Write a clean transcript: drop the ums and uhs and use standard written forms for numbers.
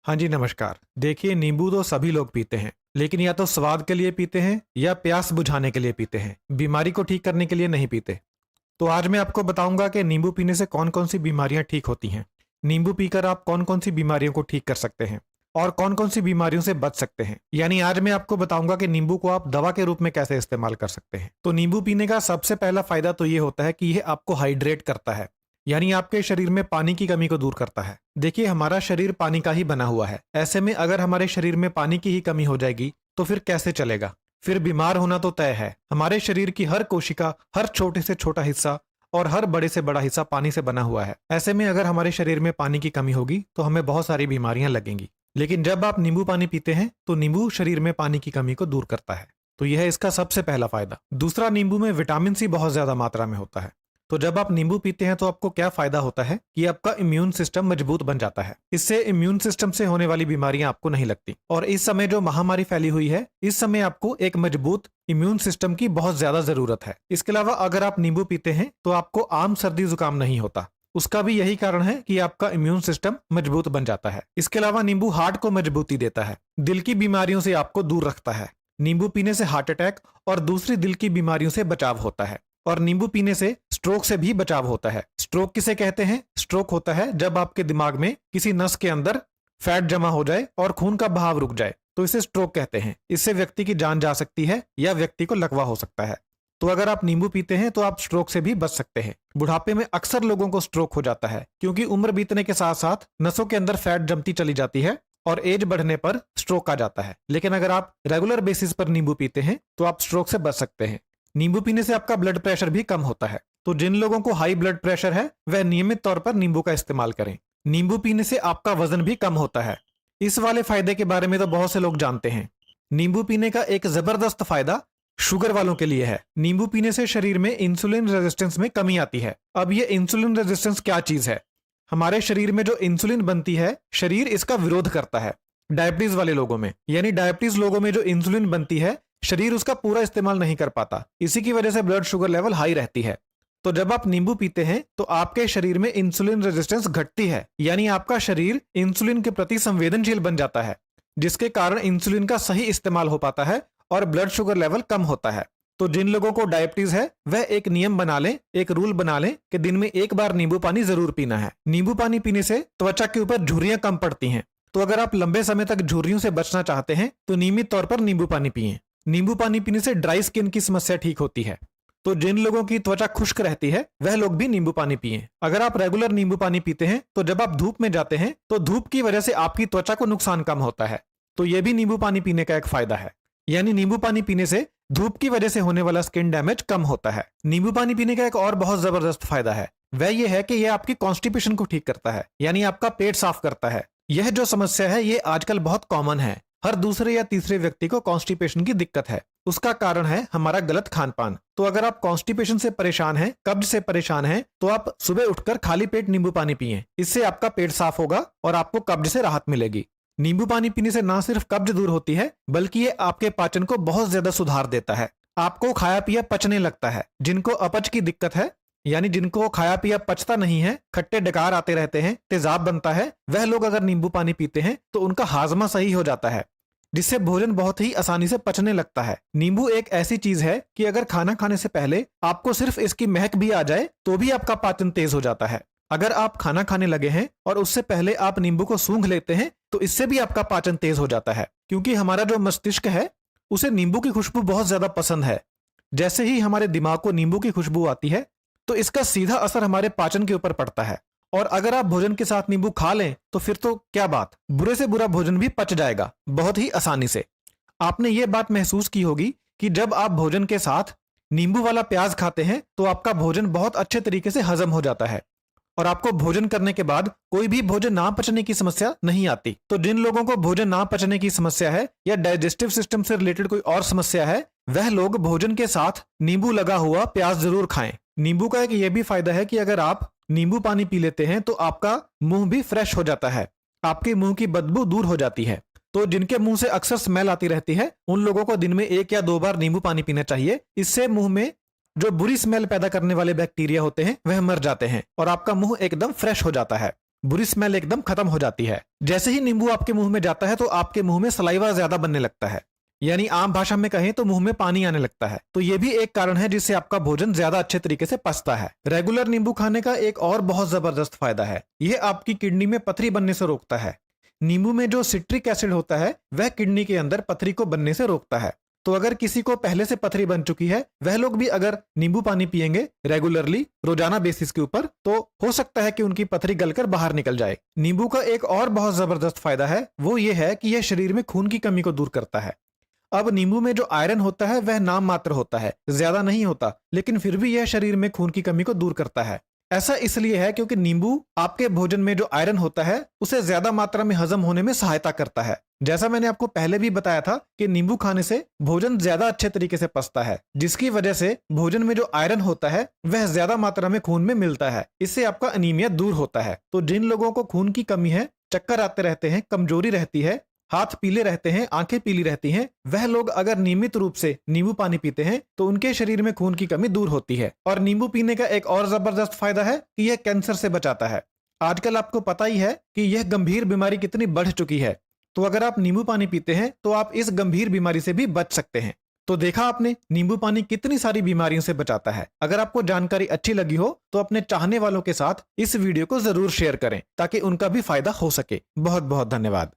हाँ जी, नमस्कार। देखिए, नींबू तो सभी लोग पीते हैं, लेकिन या तो स्वाद के लिए पीते हैं या प्यास बुझाने के लिए पीते हैं। बीमारी को ठीक करने के लिए नहीं पीते। तो आज मैं आपको बताऊंगा कि नींबू पीने से कौन-कौन सी बीमारियां ठीक होती हैं। नींबू पीकर आप कौन-कौन सी बीमारियों को ठीक कर सकते हैं और कौन-कौन सी बीमारियों से बच सकते हैं। यानी आज मैं आपको बताऊंगा कि नींबू को आप दवा के रूप में कैसे इस्तेमाल कर सकते हैं। तो नींबू पीने का सबसे पहला फायदा तो ये होता है कि यह आपको हाइड्रेट करता है, यानी आपके शरीर में पानी की कमी को दूर करता है। देखिए, हमारा शरीर पानी का ही बना हुआ है। ऐसे में अगर हमारे शरीर में पानी की ही कमी हो जाएगी तो फिर कैसे चलेगा। फिर बीमार होना तो तय है। हमारे शरीर की हर कोशिका, हर छोटे से छोटा हिस्सा और हर बड़े से बड़ा हिस्सा पानी से बना हुआ है। ऐसे में अगर हमारे शरीर में पानी की कमी होगी तो हमें बहुत सारी बीमारियां लगेंगी। लेकिन जब आप नींबू पानी पीते हैं तो नींबू शरीर में पानी की कमी को दूर करता है। तो यह है इसका सबसे पहला फायदा। दूसरा, नींबू में विटामिन सी बहुत ज्यादा मात्रा में होता है। तो जब आप नींबू पीते हैं तो आपको क्या फायदा होता है कि आपका इम्यून सिस्टम मजबूत बन जाता है। इससे इम्यून सिस्टम से होने वाली बीमारियां आपको नहीं लगती। और इस समय जो महामारी फैली हुई है, इस समय आपको एक मजबूत इम्यून सिस्टम की बहुत ज्यादा जरूरत है। इसके अलावा अगर आप नींबू पीते हैं तो आपको आम सर्दी जुकाम नहीं होता। उसका भी यही कारण है कि आपका इम्यून सिस्टम मजबूत बन जाता है। इसके अलावा नींबू हार्ट को मजबूती देता है, दिल की बीमारियों से आपको दूर रखता है। नींबू पीने से हार्ट अटैक और दूसरी दिल की बीमारियों से बचाव होता है। और नींबू पीने से स्ट्रोक से भी बचाव होता है। स्ट्रोक किसे कहते हैं? स्ट्रोक होता है जब आपके दिमाग में किसी नस के अंदर फैट जमा हो जाए और खून का बहाव रुक जाए, तो इसे स्ट्रोक कहते हैं। इससे व्यक्ति की जान जा सकती है या व्यक्ति को लकवा हो सकता है। तो अगर आप नींबू पीते हैं तो आप स्ट्रोक से भी बच सकते हैं। बुढ़ापे में अक्सर लोगों को स्ट्रोक हो जाता है क्योंकि उम्र बीतने के साथ साथ नसों के अंदर फैट जमती चली जाती है और एज बढ़ने पर स्ट्रोक आ जाता है। लेकिन अगर आप रेगुलर बेसिस पर नींबू पीते हैं तो आप स्ट्रोक से बच सकते हैं। नींबू पीने से आपका ब्लड प्रेशर भी कम होता है। तो जिन लोगों को हाई ब्लड प्रेशर है वह नियमित तौर पर नींबू का इस्तेमाल करें। नींबू पीने से आपका वजन भी कम होता है। इस वाले फायदे के बारे में तो बहुत से लोग जानते हैं। नींबू पीने का एक जबरदस्त फायदा शुगर वालों के लिए है। नींबू पीने से शरीर में इंसुलिन रेजिस्टेंस में कमी आती है। अब ये इंसुलिन रेजिस्टेंस क्या चीज है? हमारे शरीर में जो इंसुलिन बनती है, शरीर इसका विरोध करता है। डायबिटीज वाले लोगों में, यानी डायबिटीज लोगों में जो इंसुलिन बनती है, शरीर उसका पूरा इस्तेमाल नहीं कर पाता। इसी की वजह से ब्लड शुगर लेवल हाई रहती है। तो जब आप नींबू पीते हैं तो आपके शरीर में इंसुलिन रेजिस्टेंस घटती है, यानी आपका शरीर इंसुलिन के प्रति संवेदनशील बन जाता है, जिसके कारण इंसुलिन का सही इस्तेमाल हो पाता है और ब्लड शुगर लेवल कम होता है। तो जिन लोगों को डायबिटीज है वह एक नियम बना लें, एक रूल बना लें कि दिन में एक बार नींबू पानी जरूर पीना है। नींबू पानी पीने से त्वचा के ऊपर झुर्रियां कम पड़ती हैं। तो अगर आप लंबे समय तक झुर्रियों से बचना चाहते हैं तो नियमित तौर पर नींबू पानी पिएं। नींबू पानी पीने से ड्राई स्किन की समस्या ठीक होती है। तो जिन लोगों की त्वचा खुश्क रहती है वह लोग भी नींबू पानी पिएं। अगर आप रेगुलर नींबू पानी पीते हैं तो जब आप धूप में जाते हैं तो धूप की वजह से आपकी त्वचा को नुकसान कम होता है। तो यह भी नींबू पानी पीने का एक फायदा है। यानी नींबू पानी पीने से धूप की वजह से होने वाला स्किन डैमेज कम होता है। नींबू पानी पीने का एक और बहुत जबरदस्त फायदा है, वह यह है कि यह आपकी कॉन्स्टिपेशन को ठीक करता है, यानी आपका पेट साफ करता है। यह जो समस्या है ये आजकल बहुत कॉमन है। हर दूसरे या तीसरे व्यक्ति को कॉन्स्टिपेशन की दिक्कत है। उसका कारण है हमारा गलत खान पान। तो अगर आप कॉन्स्टिपेशन से परेशान हैं, कब्ज से परेशान हैं, तो आप सुबह उठकर खाली पेट नींबू पानी पिएं। इससे आपका पेट साफ होगा और आपको कब्ज से राहत मिलेगी। नींबू पानी पीने से ना सिर्फ कब्ज दूर होती है बल्कि ये आपके पाचन को बहुत ज्यादा सुधार देता है। आपको खाया पिया पचने लगता है। जिनको अपच की दिक्कत है, यानी जिनको खाया पिया पचता नहीं है, खट्टे डकार आते रहते हैं, तेजाब बनता है, वह लोग अगर नींबू पानी पीते हैं तो उनका हाजमा सही हो जाता है, जिससे भोजन बहुत ही आसानी से पचने लगता है। नींबू एक ऐसी चीज है कि अगर खाना खाने से पहले आपको सिर्फ इसकी महक भी आ जाए तो भी आपका पाचन तेज हो जाता है। अगर आप खाना खाने लगे हैं और उससे पहले आप नींबू को सूंघ लेते हैं तो इससे भी आपका पाचन तेज हो जाता है, क्योंकि हमारा जो मस्तिष्क है उसे नींबू की खुशबू बहुत ज्यादा पसंद है। जैसे ही हमारे दिमाग को नींबू की खुशबू आती है तो इसका सीधा असर हमारे पाचन के ऊपर पड़ता है। और अगर आप भोजन के साथ नींबू खा लें तो फिर तो क्या बात, बुरे से बुरा भोजन भी पच जाएगा बहुत ही आसानी से। आपने ये बात महसूस की होगी कि जब आप भोजन के साथ नींबू वाला प्याज खाते हैं तो आपका भोजन बहुत अच्छे तरीके से हजम हो जाता है और आपको भोजन करने के बाद कोई भी भोजन ना पचने की समस्या नहीं आती। तो जिन लोगों को भोजन ना पचने की समस्या है या डाइजेस्टिव सिस्टम से रिलेटेड कोई और समस्या है, वह लोग भोजन के साथ नींबू लगा हुआ प्याज जरूर खाएं। नींबू का एक ये भी फायदा है कि अगर आप नींबू पानी पी लेते हैं तो आपका मुंह भी फ्रेश हो जाता है, आपके मुंह की बदबू दूर हो जाती है। तो जिनके मुंह से अक्सर स्मेल आती रहती है उन लोगों को दिन में 1 या 2 बार नींबू पानी पीना चाहिए। इससे मुंह में जो बुरी स्मेल पैदा करने वाले बैक्टीरिया होते हैं वह मर जाते हैं और आपका मुंह एकदम फ्रेश हो जाता है। बुरी स्मेल एकदम खत्म हो जाती है। जैसे ही नींबू आपके मुंह में जाता है तो आपके मुंह में सलाइवा ज्यादा बनने लगता है, यानी आम भाषा में कहें तो मुंह में पानी आने लगता है। तो ये भी एक कारण है जिससे आपका भोजन ज्यादा अच्छे तरीके से पचता है। रेगुलर नींबू खाने का एक और बहुत जबरदस्त फायदा है, यह आपकी किडनी में पथरी बनने से रोकता है। नींबू में जो सिट्रिक एसिड होता है वह किडनी के अंदर पथरी को बनने से रोकता है। तो अगर किसी को पहले से पथरी बन चुकी है, वह लोग भी अगर नींबू पानी पिएंगे रेगुलरली रोजाना बेसिस के ऊपर, तो हो सकता है कि उनकी पथरी गलकर बाहर निकल जाए। नींबू का एक और बहुत जबरदस्त फायदा है, वो ये है कि यह शरीर में खून की कमी को दूर करता है। अब नींबू में जो आयरन होता है वह नाम मात्र होता है, ज्यादा नहीं होता, लेकिन फिर भी यह शरीर में खून की कमी को दूर करता है। ऐसा इसलिए है क्योंकि नींबू आपके भोजन में जो आयरन होता है उसे ज्यादा मात्रा में हजम होने में सहायता करता है। जैसा मैंने आपको पहले भी बताया था कि नींबू खाने से भोजन ज्यादा अच्छे तरीके से पचता है, जिसकी वजह से भोजन में जो आयरन होता है वह ज्यादा मात्रा में खून में मिलता है। इससे आपका अनीमिया दूर होता है। तो जिन लोगों को खून की कमी है, चक्कर आते रहते हैं, कमजोरी रहती है, हाथ पीले रहते हैं, आंखें पीली रहती हैं, वह लोग अगर नियमित रूप से नींबू पानी पीते हैं तो उनके शरीर में खून की कमी दूर होती है। और नींबू पीने का एक और जबरदस्त फायदा है कि यह कैंसर से बचाता है। आजकल आपको पता ही है कि यह गंभीर बीमारी कितनी बढ़ चुकी है, तो अगर आप नींबू पानी पीते हैं तो आप इस गंभीर बीमारी से भी बच सकते हैं। तो देखा आपने, नींबू पानी कितनी सारी बीमारियों से बचाता है। अगर आपको जानकारी अच्छी लगी हो तो अपने चाहने वालों के साथ इस वीडियो को जरूर शेयर करें ताकि उनका भी फायदा हो सके। बहुत बहुत धन्यवाद।